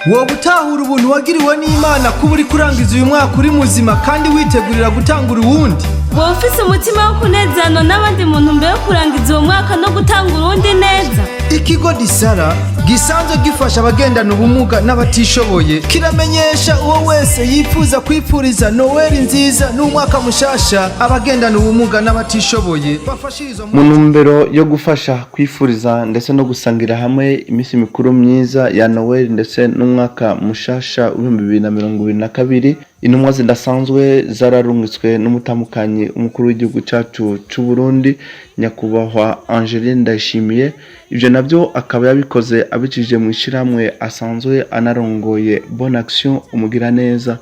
wowe utahura ubuntu wagiriwe n'Imana kuba uri kurangiza uyu mwaka uri muzima kandi witegurira gutangura uwundi. Wowe ufise umutima wo kunezerana n'abandi muntu mbere yo kurangiza uwo mwaka no gutanga urundi neza. Ikigo Disara gisanzwe gifasha abagendana ubumuga n'abatishoboye kiramenyesha uwo wese yifuza kwipfuriza Noel nziza n'umwaka mushasha abagendana ubumuga n'abatishoboye bafashirizwa mu ntumbero yo gufasha kwifuriza ndetse no gusangira hamwe iminsi mikuru myiza ya Noel ndetse n'umwaka mushasha w'2022. Intumwa zidasanzwe zararungitswe n'umutamukanyi umukuru w'igihugu cyacu cy'u Burundi nyakubahwa Angeline Ndayishimiye. Ivyo navyo akaba yabikoze abicishije mu ishiramwe asanzwe anarongoye Bonne Action umugira neza.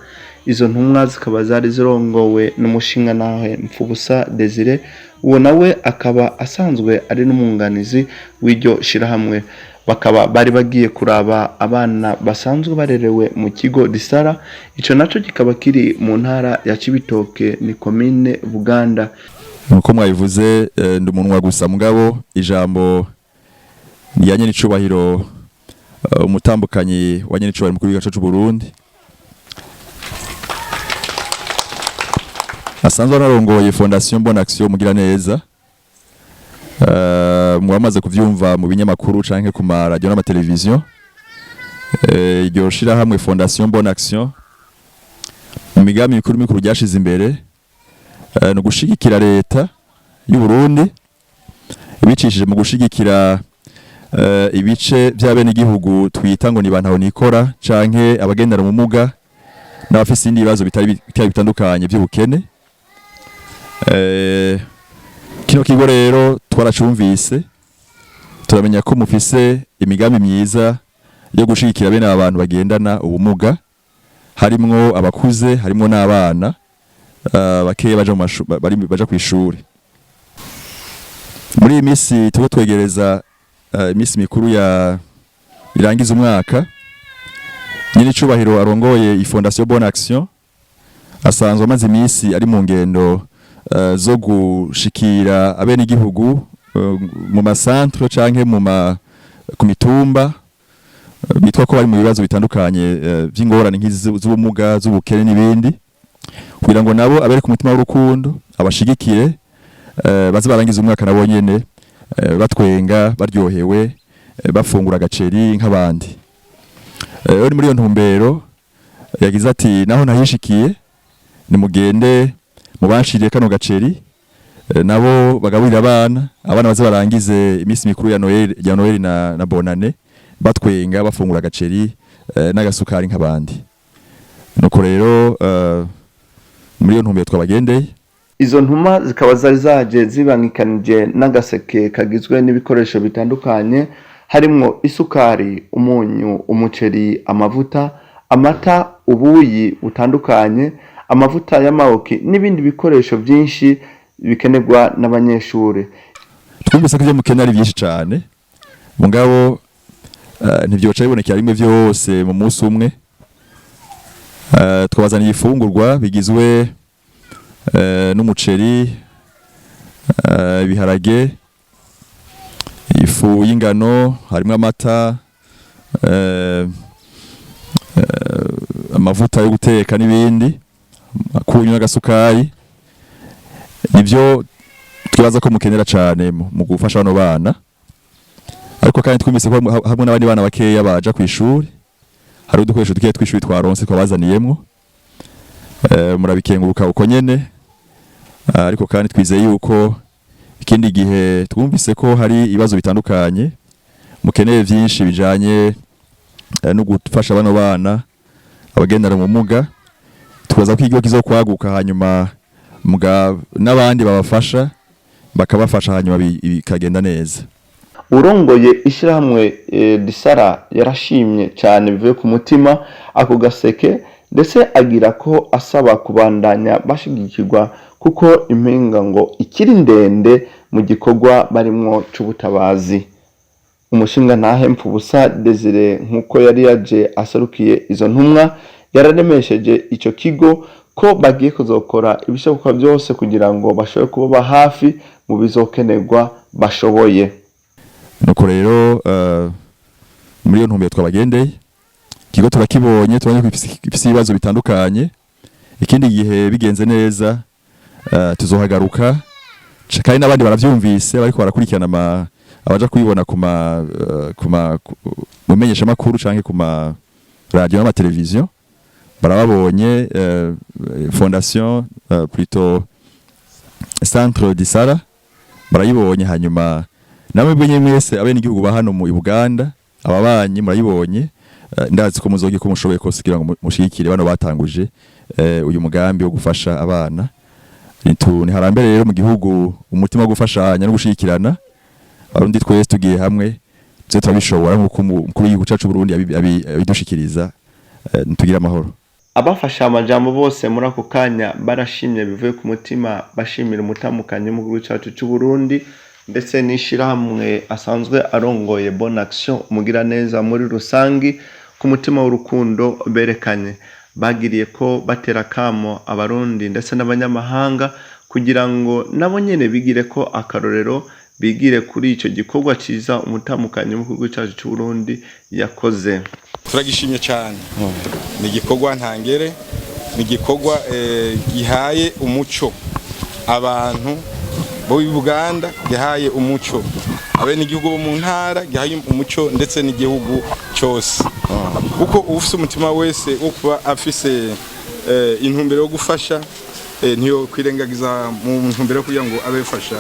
Izo ntumwa zikaba zari zirongowe n'umushinga nawe Mfubusa Desire, uwo nawe akaba asanzwe ari n'umunganizi w'iryo shirahamwe. Bakaba bari bagiye kuraba abana basanzwe barerewe mu kigo Disara. Ico naco kikaba kiri mu ntara ya Cibitoke ni commune Buganda. Nuko mwabivuze ndi umunwa gusa mugabo ijambo yanye n'icubahiro umutambukanyi wanye n'icubahiro mukuru w'igihugu cy'u Burundi asanzwe anarongoye Fondation Bonne Action mugira neza. Mwamaze kuvyumva mu binyamakuru canke ku ma radio n'ama television. Iryo shira hamwe Fondation Bonne Action mu migambi mikuru ryashize imbere no gushigikira leta y'u Burundi ibicishije mu gushigikira ibice by'abene igihugu twita ngo ni bantu nikora canke abagendana ubumuga n'abafise indi bibazo bitari bitandukanye by'ubukene. Kino kigo rero twaracumvise turamenya ko mufise imigambi myiza yo gushigikira bene abantu bagendana ubumuga, harimwo abakuze harimwo n'abana bakeye baja ku ishuri. Muri iyi minsi tuko twegereza iminsi mikuru ya irangiza umwaka, nyine cubahiro arongoye i Fondation Bonne Action asanzwe amaze iminsi ari mu ngendo zo gushikira abene igihugu mu masantre canke ku mitumba bitwa ko bari mu bibazo bitandukanye by'ingorane nk'izi z'ubumuga z'ubukene n'ibindi, kugira ngo nabo abere ku mutima w'urukundo abashigikire baze barangiza umwaka nabo nyene batwenga baryohewe bafungura agaceri nk'abandi. Uri muri iyo ntumbero yagize ati naho nahishikiye ni mugende mubashiriye kano gaceri nabo bagaburira abana baze barangize iminsi mikuru ya Noel na Bonane batwenga bafungura agaceri n'agasukari nk'abandi. Nuko rero muri iyo ntumbero twabagendeye. Izo ntuma zikaba zari zaje zibangikanije n'agaseke kagizwe n'ibikoresho bitandukanye harimo isukari, umunyu, umuceri, amavuta, amata, ubuyi butandukanye, amavuta y'amawoki n'ibindi bikoresho byinshi bikenerwa n'abanyeshuri. Twumvise ko ibyo mukenera ari byinshi cyane mugabo ntibyoca bibonekera rimwe byose mu munsi umwe. Twabazaniye ifungurwa bigizwe n'umuceri, ibiharage, ifu y'ingano, harimo amata, amavuta yo guteka n'ibindi, akunyu n'agasukari. Nivyo twibaza ko mukenera cyane mu gufasha bano bana, ariko kandi twumvise ko hamwe n'abandi bana bakeya baja ku ishuri hari udukoresho dukiye tw'ishuri twaronse ko bazaniyemwo. Murabikenguruka uko nyene, ariko kandi twizeye yuko ikindi gihe twumvise ko hari ibibazo bitandukanye mukeneye byinshi bijanye no gufasha bano bana abagendana ubumuga. Tubaza ko igihe kizokwaguka hanyuma n'abandi babafasha bakabafasha hanyuma bikagenda neza. Urongoye ishirahamwe Disara yarashimye cyane bivuye ku mutima ako gaseke, ndetse agira ko asaba kubandanya bashigikirwa kuko impinga ngo ikiri ndende mu gikorwa barimwo c'ubutabazi. Umushinga ntahe Mfubusa Desire nkuko yari yaje asarukiye izo ntumwa yararemesheje ico kigo ko bagiye kuzokora ibishoboka byose kugira ngo bashobore kuba hafi mu bizokenerwa bashoboye. Nuko rero muri iyo ntumbero twabagendeye ikigo turakibonye tubonye ifise ibibazo bitandukanye. Ikindi gihe bigenze neza tuzohagaruka kandi n'abandi baravyumvise bariko barakurikirana abaja kubibona mumenyesha makuru canke kuma radio n'ama television barababonye fondation plutôt centre d'Isara barayibonye. Hanyuma namwe bwenye mwese abene igihugu ba hano mu Uganda ababanyi murayibonye. Ndazi ko muzogi ko mushoboye kose kugira ngo mushikire bano batanguje uyu mugambi wo gufasha abana. Ni harambere rero mu gihugu umutima wo gufashanya no gushikirana. Arundi twese tugiye hamwe tse turabishobora nkuko umukuru w'igihugu cacu Burundi abidushikiriza tugira amahoro. Abafasha amajambo bose muri ako kanya barashimye bivuye ku mutima bashimira umutamukanye mu gihugu cacu cy'u Burundi ndetse n'ishirahamwe asanzwe arongoye Bonne Action umugira neza muri rusangi ku mutima w'urukundo berekanye. Bagiriye ko batera kamo abarundi ndetse n'abanyamahanga kugira ngo nabo nyene bigire ko akarorero bigire kuri ico gikorwa ciza umutamukanye mu gihugu cacu cy'u Burundi yakoze. Turagishimye cyane. Ni igikorwa ntangere, ni igikorwa gihaye umuco abantu bo Uganda, gihaye umuco abene igihugu bo mu ntara, gihaye umuco ndetse n'igihugu cyose. Kuko ufise umutima wese wo kuba afise intumbero yo gufasha ntiyo kwirengagiza mu ntumbero yo kugira ngo abefasha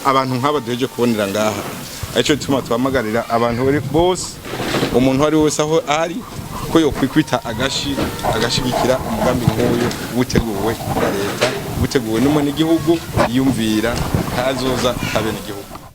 abantu nk'aba duheje kubonera ngaha. Aco tuma twamagarira abantu bose umuntu wari wese aho ari ko yo kwikwita agashigikira umugambi nk'uyu uteguwe na leta uteguwe n'umwe n'igihugu yumvira ntazoza kabene igihugu.